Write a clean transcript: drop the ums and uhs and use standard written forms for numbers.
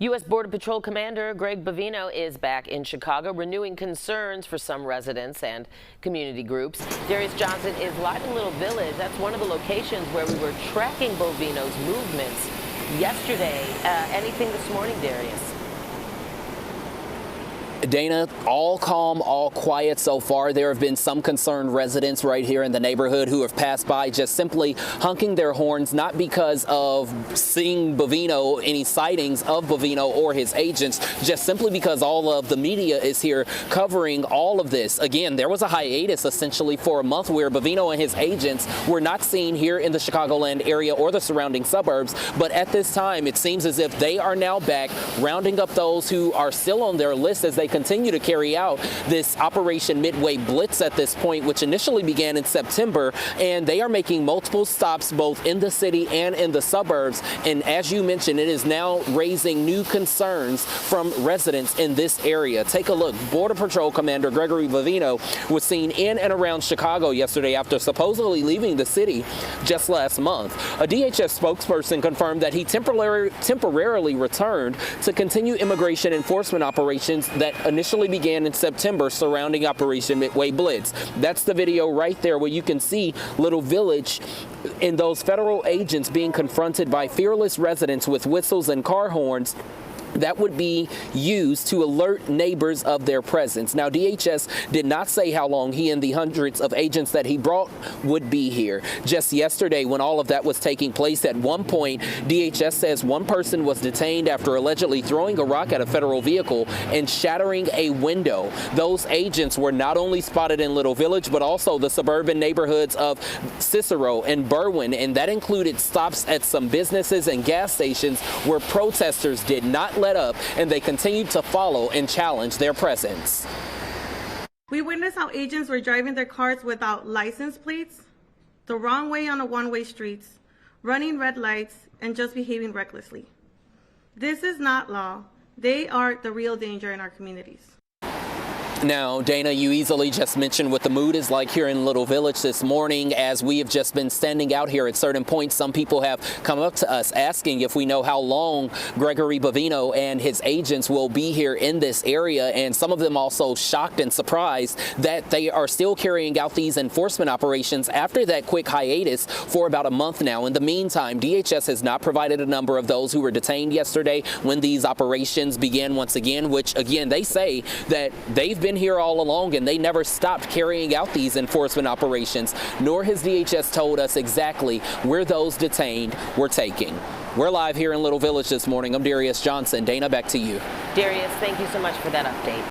U.S. Border Patrol Commander Greg Bovino is back in Chicago, renewing concerns for some residents and community groups. Darius Johnson is live in Little Village. That's one of the locations where we were tracking Bovino's movements yesterday. Anything this morning, Darius? Dana, all calm, all quiet so far. There have been some concerned residents right here in the neighborhood who have passed by just simply honking their horns, not because of seeing Bovino, any sightings of Bovino or his agents, just simply because all of the media is here covering all of this. Again, there was a hiatus essentially for a month where Bovino and his agents were not seen here in the Chicagoland area or the surrounding suburbs. But at this time, it seems as if they are now back, rounding up those who are still on their list as they continue to carry out this Operation Midway Blitz at this point, which initially began in September, and they are making multiple stops both in the city and in the suburbs. And as you mentioned, it is now raising new concerns from residents in this area. Take a look. Border Patrol Commander Gregory Bovino was seen in and around Chicago yesterday after supposedly leaving the city just last month. A DHS spokesperson confirmed that he temporarily returned to continue immigration enforcement operations that initially began in September surrounding Operation Midway Blitz. That's the video right there where you can see Little Village and those federal agents being confronted by fearless residents with whistles and car horns that would be used to alert neighbors of their presence. Now, DHS did not say how long he and the hundreds of agents that he brought would be here. Just yesterday, when all of that was taking place, at one point, DHS says one person was detained after allegedly throwing a rock at a federal vehicle and shattering a window. Those agents were not only spotted in Little Village, but also the suburban neighborhoods of Cicero and Berwyn, and that included stops at some businesses and gas stations where protesters did not let up, and they continued to follow and challenge their presence. We witnessed how agents were driving their cars without license plates, the wrong way on the one-way streets, running red lights, and just behaving recklessly. This is not law. They are the real danger in our communities. Now, Dana, you easily just mentioned what the mood is like here in Little Village this morning. As we have just been standing out here at certain points, some people have come up to us asking if we know how long Gregory Bovino and his agents will be here in this area, and some of them also shocked and surprised that they are still carrying out these enforcement operations after that quick hiatus for about a month now. In the meantime, DHS has not provided a number of those who were detained yesterday when these operations began once again, which again, they say that they've been here all along and they never stopped carrying out these enforcement operations, nor has DHS told us exactly where those detained were taking. We're live here in Little Village this morning. I'm Darius Johnson. Dana, back to you. Darius, thank you so much for that update.